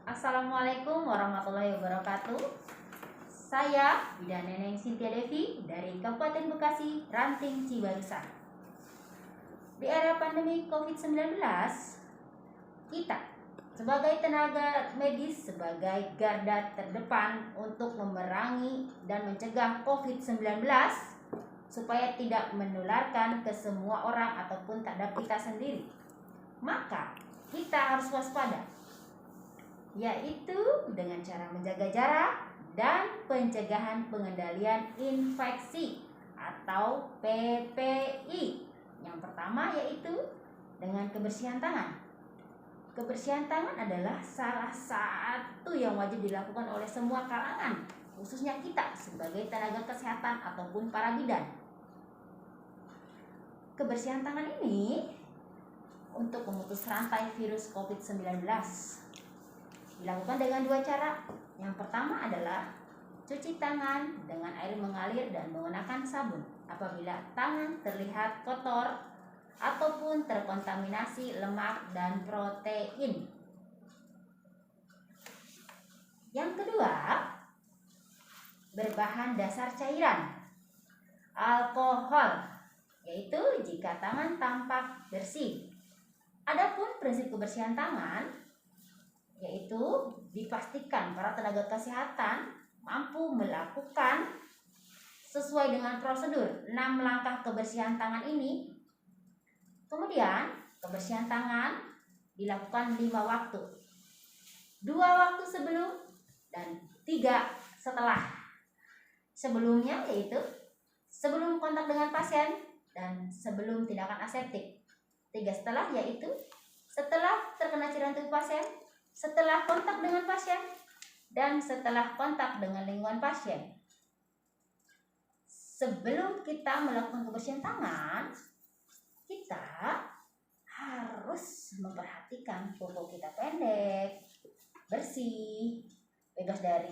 Assalamualaikum warahmatullahi wabarakatuh. Saya Bidan Neneng Cynthia Devi dari Kabupaten Bekasi, Ranting Cibarusah. Di era pandemi COVID-19, kita sebagai tenaga medis sebagai garda terdepan untuk memerangi dan mencegah COVID-19 supaya tidak menularkan ke semua orang ataupun terhadap kita sendiri. Maka kita harus waspada, yaitu dengan cara menjaga jarak dan pencegahan pengendalian infeksi atau PPI. Yang pertama yaitu dengan kebersihan tangan. Kebersihan tangan adalah salah satu yang wajib dilakukan oleh semua kalangan, khususnya kita sebagai tenaga kesehatan ataupun para bidan. Kebersihan tangan ini untuk memutus rantai virus COVID-19 dilakukan dengan dua cara. Yang pertama adalah cuci tangan dengan air mengalir dan menggunakan sabun apabila tangan terlihat kotor ataupun terkontaminasi lemak dan protein. Yang kedua, berbahan dasar cairan alkohol, yaitu jika tangan tampak bersih. Adapun prinsip kebersihan tangan yaitu dipastikan para tenaga kesehatan mampu melakukan sesuai dengan prosedur 6 langkah kebersihan tangan ini. Kemudian kebersihan tangan dilakukan 5 waktu, 2 waktu sebelum dan 3 setelah. Sebelumnya yaitu sebelum kontak dengan pasien dan sebelum tindakan aseptik. 3 setelah yaitu setelah terkena cairan tubuh pasien, setelah kontak dengan pasien, dan setelah kontak dengan lingkungan pasien. Sebelum kita melakukan kebersihan tangan, kita harus memperhatikan kuku kita pendek, bersih, bebas dari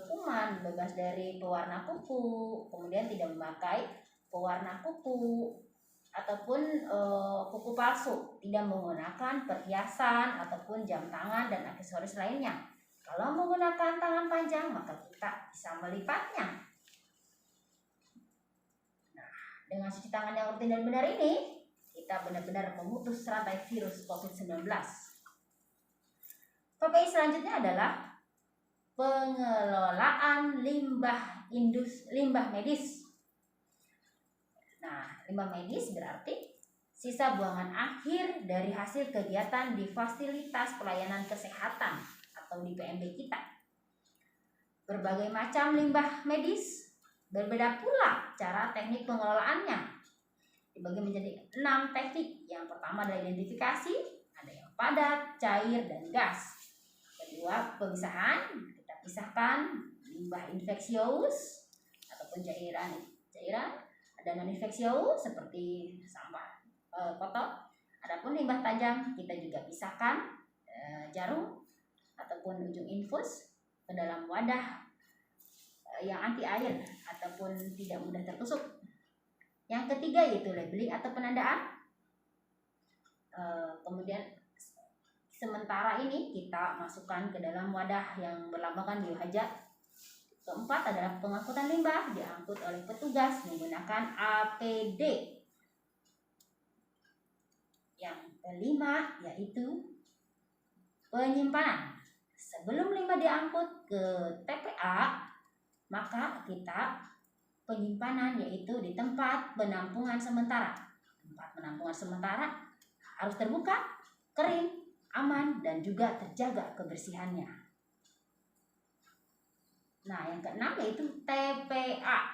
kuman, bebas dari pewarna kuku, kemudian tidak memakai pewarna kuku ataupun kuku palsu, tidak menggunakan perhiasan ataupun jam tangan dan aksesoris lainnya. Kalau menggunakan tangan panjang, maka kita bisa melipatnya. Nah, dengan cuci tangan yang rutin dan benar ini, kita benar-benar memutus rantai virus COVID-19. PPI selanjutnya adalah pengelolaan limbah medis. Nah, limbah medis berarti sisa buangan akhir dari hasil kegiatan di fasilitas pelayanan kesehatan atau di PMB kita. Berbagai macam limbah medis, berbeda pula cara teknik pengelolaannya. Dibagi menjadi 6 teknik. Yang pertama adalah identifikasi, ada yang padat, cair, dan gas. Kedua, pemisahan. Kita pisahkan limbah infeksius ataupun cairan. Ada non infeksius seperti sampah kotor. Adapun limbah tajam kita juga pisahkan jarum ataupun ujung infus ke dalam wadah yang anti air ataupun tidak mudah tertusuk. Yang ketiga yaitu labeling atau penandaan. Kemudian sementara ini kita masukkan ke dalam wadah yang berlambangkan biohazard. Keempat adalah pengangkutan limbah, diangkut oleh petugas menggunakan APD. Yang kelima yaitu penyimpanan. Sebelum limbah diangkut ke TPA, maka kita penyimpanan yaitu di tempat penampungan sementara. Tempat penampungan sementara harus terbuka, kering, aman, dan juga terjaga kebersihannya. Nah, yang keenam yaitu TPA,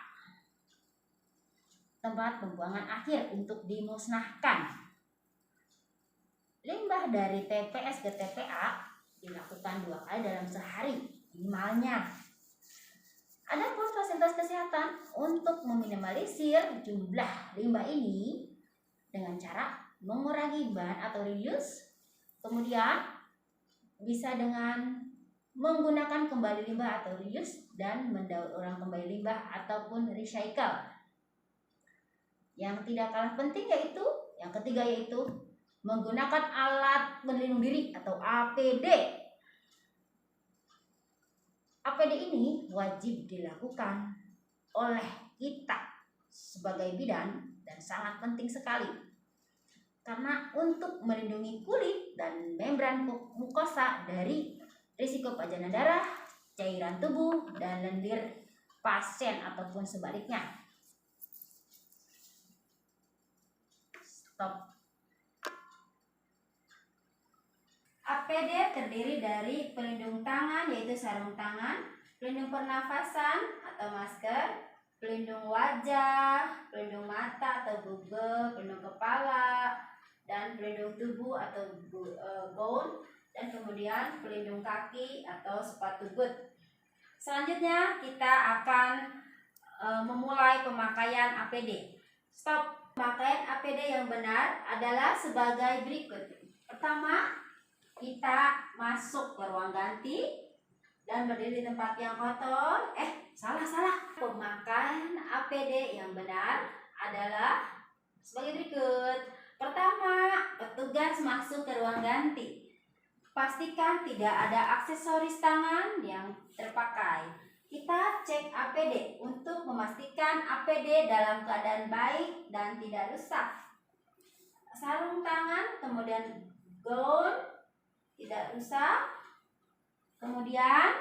tempat pembuangan akhir untuk dimusnahkan. Limbah dari TPS ke TPA dilakukan 2 kali dalam sehari minimalnya. Adapun fasilitas kesehatan untuk meminimalisir jumlah limbah ini dengan cara mengurangi bahan atau reuse, kemudian bisa dengan menggunakan kembali limbah atau reuse dan mendaur ulang kembali limbah ataupun recycle. Yang tidak kalah penting yaitu yang ketiga yaitu menggunakan alat pelindung diri atau APD. APD ini wajib dilakukan oleh kita sebagai bidan dan sangat penting sekali. Karena untuk melindungi kulit dan membran mukosa dari risiko pajanan darah, cairan tubuh, dan lendir pasien ataupun sebaliknya. Stop. APD terdiri dari pelindung tangan yaitu sarung tangan, pelindung pernafasan atau masker, pelindung wajah, pelindung mata atau google, pelindung kepala, dan pelindung tubuh atau gaun, dan kemudian pelindung kaki atau sepatu boot. Selanjutnya kita akan memulai pemakaian APD. Stop. Pemakaian APD yang benar adalah sebagai berikut. Pertama, kita masuk ke ruang ganti dan berdiri di tempat yang kotor. Salah. Pemakaian APD yang benar adalah sebagai berikut. Pertama, petugas masuk ke ruang ganti. Pastikan tidak ada aksesoris tangan yang terpakai. Kita cek APD untuk memastikan APD dalam keadaan baik dan tidak rusak. Sarung tangan, kemudian gaun tidak rusak. Kemudian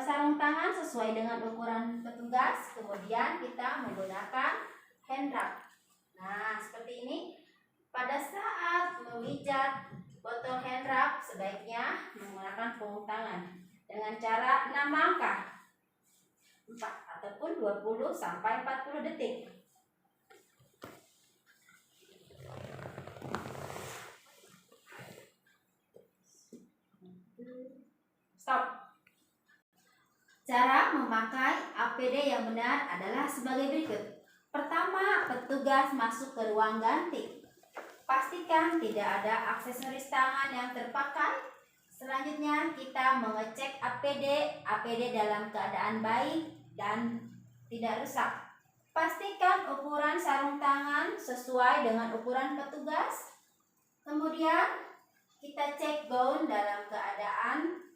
sarung tangan sesuai dengan ukuran petugas. Kemudian kita menggunakan hand wrap. Nah, seperti ini. Pada saat memijat botol hand wrap, sebaiknya menggunakan punggung tangan dengan cara 6 langkah 4 ataupun 20 sampai 40 detik. Stop. Cara memakai APD yang benar adalah sebagai berikut. Pertama, petugas masuk ke ruang ganti. Pastikan tidak ada aksesoris tangan yang terpakai. Selanjutnya kita mengecek APD dalam keadaan baik dan tidak rusak. Pastikan ukuran sarung tangan sesuai dengan ukuran petugas. Kemudian kita cek gaun dalam keadaan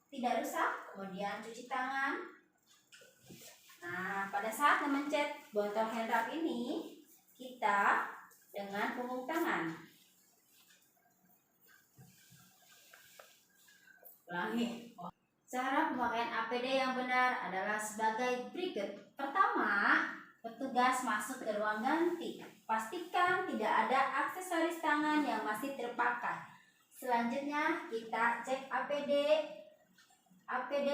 tidak rusak. Kemudian cuci tangan. Nah, pada saat memencet botol hand wrap ini, kita dengan punggung tangan. Ulangi. Cara pemakaian APD yang benar adalah sebagai berikut. Pertama, petugas masuk ke ruang ganti. Pastikan tidak ada aksesoris tangan yang masih terpakai. Selanjutnya, kita cek APD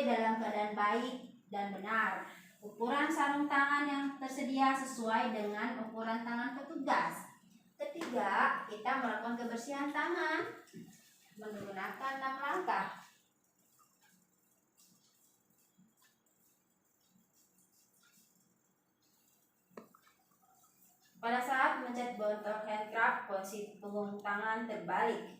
dalam keadaan baik dan benar. Ukuran sarung tangan yang tersedia sesuai dengan ukuran tangan petugas. Ketiga, kita melakukan kebersihan tangan menggunakan 6 langkah. Pada saat mencet botol hand wrap, posisi punggung tangan terbalik.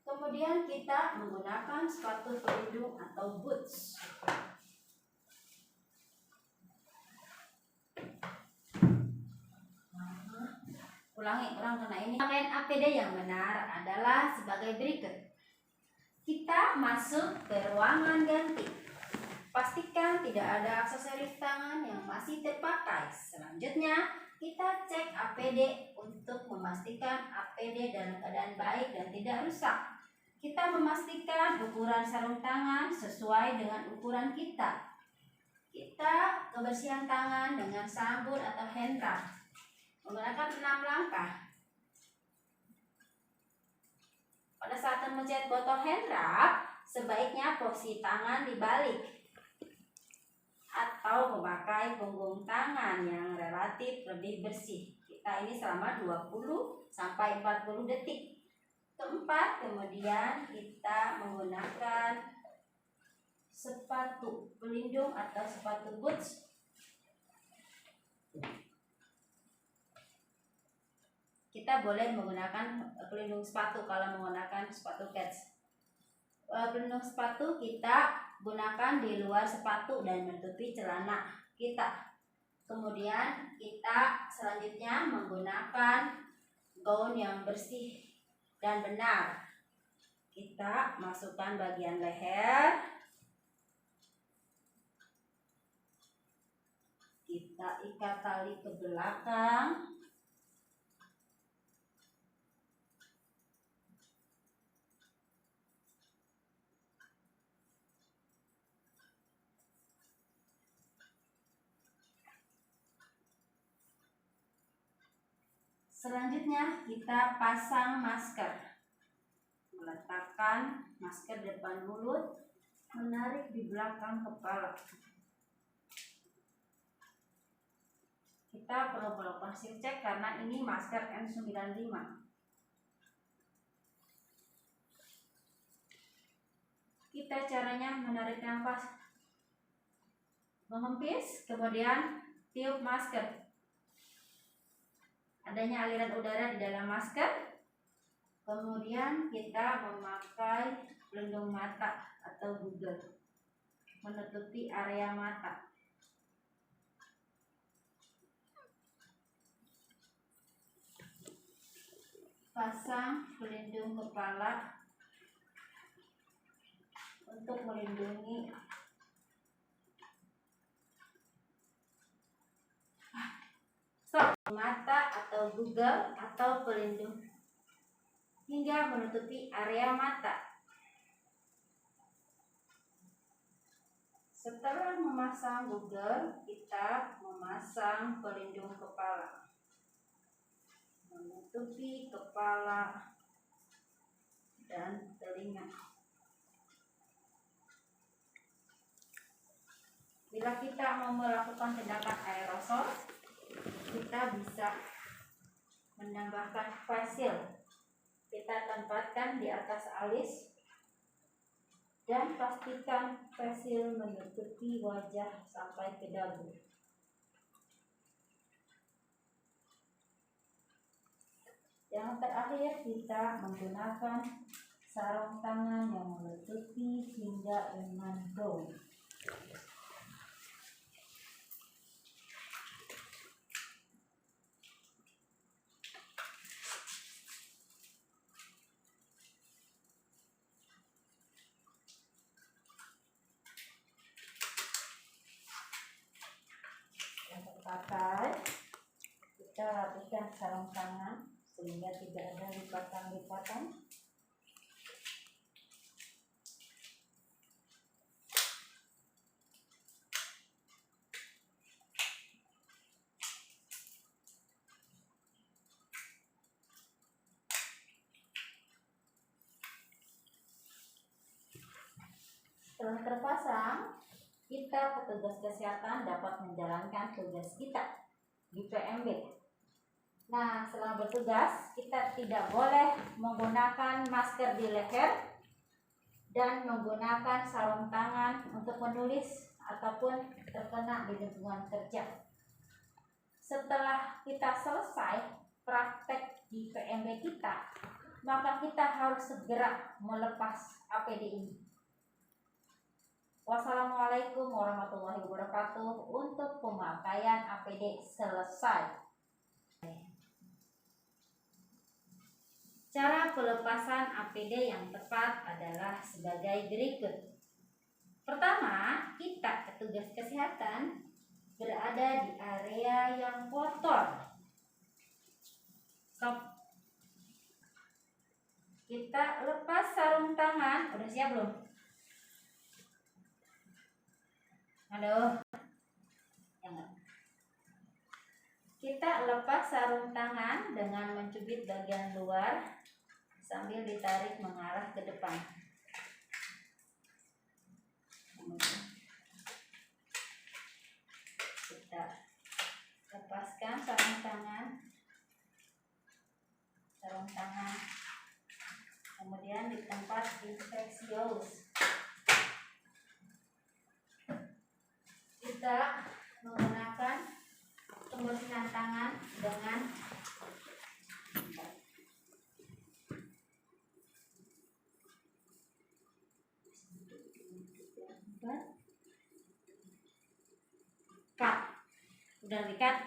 Kemudian kita menggunakan sepatu pelindung atau boots. Ulang karena ini. Pakaian APD yang benar adalah sebagai berikut. Kita masuk ke ruangan ganti. Pastikan tidak ada aksesoris tangan yang masih terpakai. Selanjutnya, kita cek APD untuk memastikan APD dalam keadaan baik dan tidak rusak. Kita memastikan ukuran sarung tangan sesuai dengan ukuran kita. Kita kebersihan tangan dengan sabun atau hand wrap menggunakan 6 langkah. Pada saat memencet botol hand wrap, sebaiknya posisi tangan dibalik atau memakai punggung tangan yang relatif lebih bersih. Kita ini selama 20 sampai 40 detik. Keempat, kemudian kita menggunakan sepatu pelindung atau sepatu boots. Kita boleh menggunakan pelindung sepatu kalau menggunakan sepatu kets. Pelindung sepatu kita gunakan di luar sepatu dan menutupi celana kita. Kemudian kita selanjutnya menggunakan gaun yang bersih dan benar. Kita masukkan bagian leher. Kita ikat tali ke belakang. Selanjutnya kita pasang masker. Meletakkan masker depan mulut, menarik di belakang kepala. Kita perlu melakukan shift check karena ini masker N95. Kita caranya menarik nafas, menghempis, kemudian tiup masker. Adanya aliran udara di dalam masker. Kemudian kita memakai pelindung mata atau Google, menutupi area mata. Pasang pelindung kepala untuk melindungi mata atau Google atau pelindung hingga menutupi area mata. Setelah memasang Google, kita memasang pelindung kepala, menutupi kepala dan telinga. Bila kita mau melakukan tindakan aerosol, kita bisa menambahkan face shield. Kita tempatkan di atas alis dan pastikan face shield menutupi wajah sampai ke dagu. Yang terakhir, kita menggunakan sarung tangan yang menutupi hingga lengan gaun. Pakai, kita rapikan sarung tangan sehingga tidak ada lipatan-lipatan. Setelah terpasang, kita petugas kesehatan dapat menjalankan tugas kita di PMB. Nah, selama bertugas, kita tidak boleh menggunakan masker di leher dan menggunakan sarung tangan untuk menulis ataupun terkena di lingkungan kerja. Setelah kita selesai praktek di PMB kita, maka kita harus segera melepas APD ini. Wassalamualaikum warahmatullahi wabarakatuh. Untuk pemakaian APD selesai. Cara pelepasan APD yang tepat adalah sebagai berikut. Pertama, kita petugas kesehatan berada di area yang kotor. Stop. Kita lepas sarung tangan. Udah siap belum? Aduh. Jangan. Kita lepas sarung tangan dengan mencubit bagian luar sambil ditarik mengarah ke depan. Kemudian kita lepaskan sarung tangan, kemudian di tempat infeksius kita menggunakan pembersihan tangan dengan cut. Udah dikat.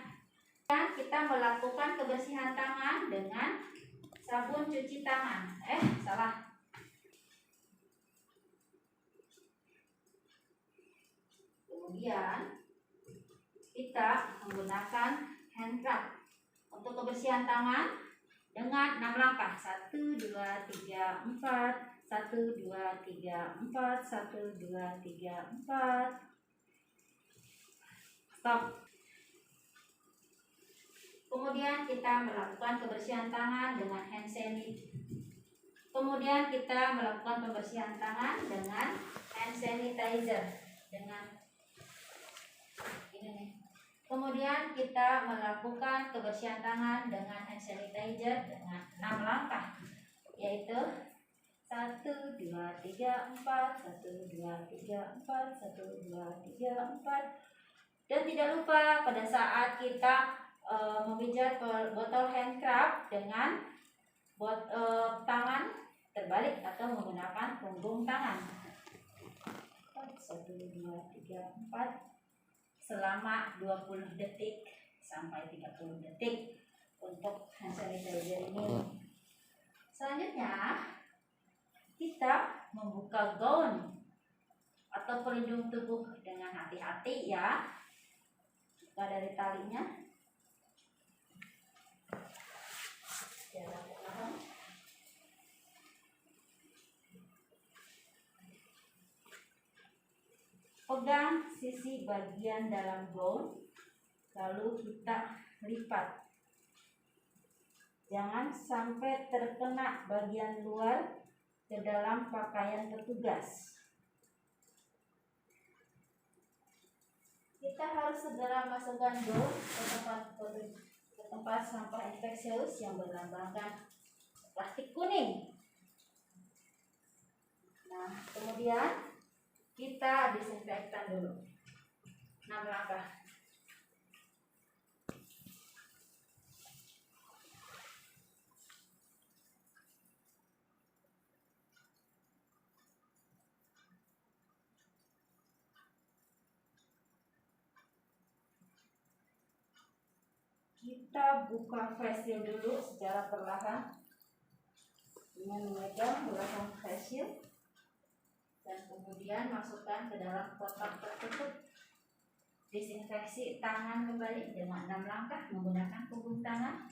Dan kita melakukan kebersihan tangan dengan sabun mencuci tangan. Salah. Kemudian kita menggunakan hand rub untuk kebersihan tangan dengan 6 langkah. 1, 2, 3, 4. 1, 2, 3, 4. 1, 2, 3, 4. Stop. Kemudian kita melakukan kebersihan tangan dengan hand sanitizer. Kemudian kita melakukan pembersihan tangan dengan hand sanitizer. Kemudian kita melakukan kebersihan tangan dengan hand sanitizer dengan 6 langkah, yaitu 1, 2, 3, 4. 1, 2, 3, 4. 1, 2, 3, 4. Dan tidak lupa pada saat kita memijat botol hand scrub dengan tangan terbalik atau menggunakan punggung tangan. 1, 2, 3, 4 selama 20 detik sampai 30 detik untuk hand sanitizer ini. Selanjutnya kita membuka gaun atau pelindung tubuh dengan hati-hati ya. Buka dari talinya. Pegang sisi bagian dalam gaun, lalu kita lipat. Jangan sampai terkena bagian luar ke dalam pakaian petugas. Kita harus segera masukkan gaun ke tempat sampah infeksius yang berlambangkan plastik kuning. Nah, kemudian kita disinfektan dulu. 6 langkah. Kita buka face shield dulu secara perlahan dengan memegang belakang face shield. Dan kemudian masukkan ke dalam kotak tertutup. Disinfeksi tangan kembali dengan 6 langkah menggunakan punggung tangan.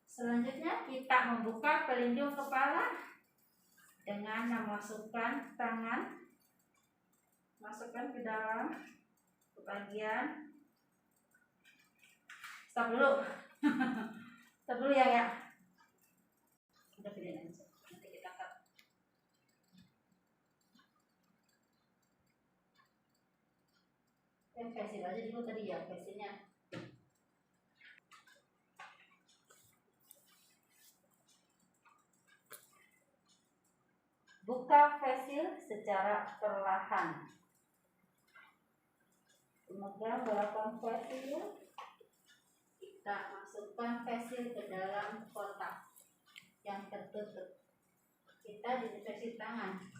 Selanjutnya kita membuka pelindung kepala dengan memasukkan tangan, masukkan ke dalam ke bagian. Stop dulu. Stop dulu ya. Udah pilihan aja. Nanti kita cut. Facial aja dulu tadi ya, facialnya. Buka face shield secara perlahan. Pemegang belakang face shield. Kita masukkan face shield ke dalam kotak yang tertutup. Kita disinfeksi tangan.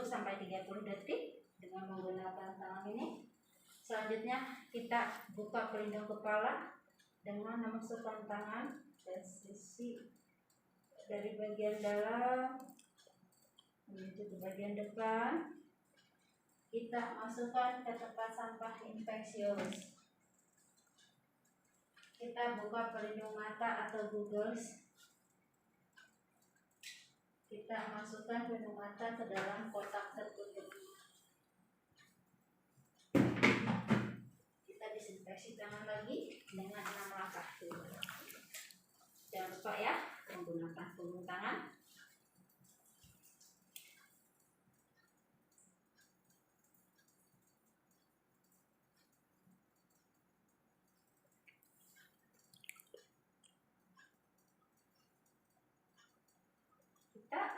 Sampai 30 detik dengan menggunakan tangan ini. Selanjutnya kita buka pelindung kepala dengan memasukkan tangan ke sisi dari bagian dalam menuju ke bagian depan. Kita masukkan ke tempat sampah infeksius. Kita buka pelindung mata atau goggles. Kita masukkan pelindung mata ke dalam kotak tertutup. Kita disinfeksi tangan lagi dengan 6 langkah. Jangan lupa ya, menggunakan punggung tangan.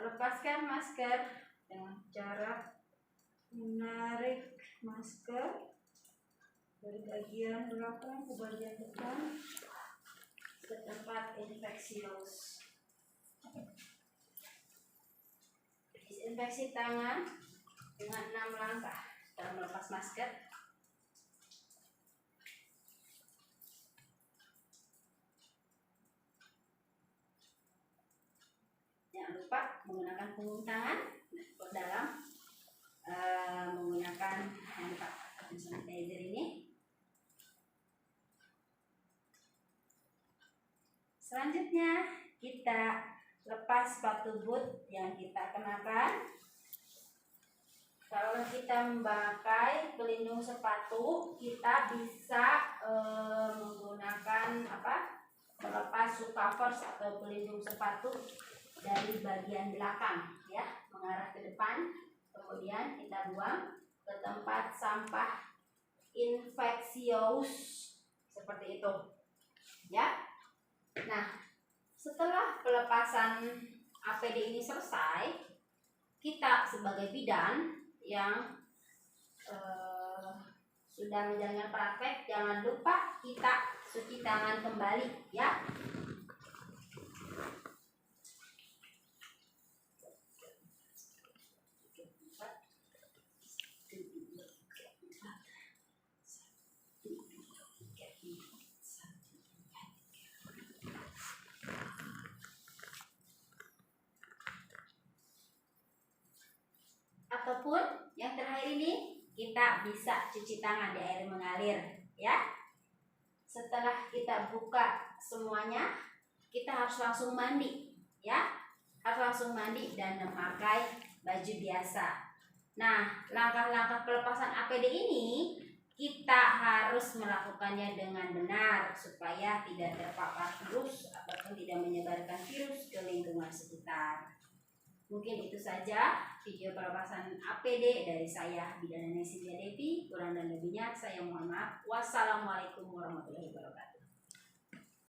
lepaskan masker dengan cara menarik masker dari bagian belakang ke bagian depan ke tempat infeksius. Disinfeksi tangan dengan 6 langkah setelah melepas masker. Jangan lupa menggunakan punggung tangan ke dalam, menggunakan hand sanitizer ini. Selanjutnya kita lepas sepatu boot yang kita kenakan. Kalau kita memakai pelindung sepatu, kita bisa menggunakan melepas shoe covers atau pelindung sepatu dari bagian belakang, ya, mengarah ke depan. Kemudian kita buang ke tempat sampah infeksius seperti itu, ya. Nah, setelah pelepasan APD ini selesai, kita sebagai bidan yang sudah menjalankan praktek, jangan lupa kita cuci tangan kembali, ya. Ataupun yang terakhir ini, kita bisa cuci tangan di air mengalir, ya. Setelah kita buka semuanya, kita harus langsung mandi, ya. Harus langsung mandi dan memakai baju biasa. Nah, langkah-langkah pelepasan APD ini kita harus melakukannya dengan benar supaya tidak terpapar virus ataupun tidak menyebarkan virus ke lingkungan sekitar. Mungkin itu saja video pelepasan APD dari saya, Bidan Neneng Cynthia Devi. Kurang dan lebihnya saya mohon maaf. Wassalamualaikum warahmatullahi wabarakatuh.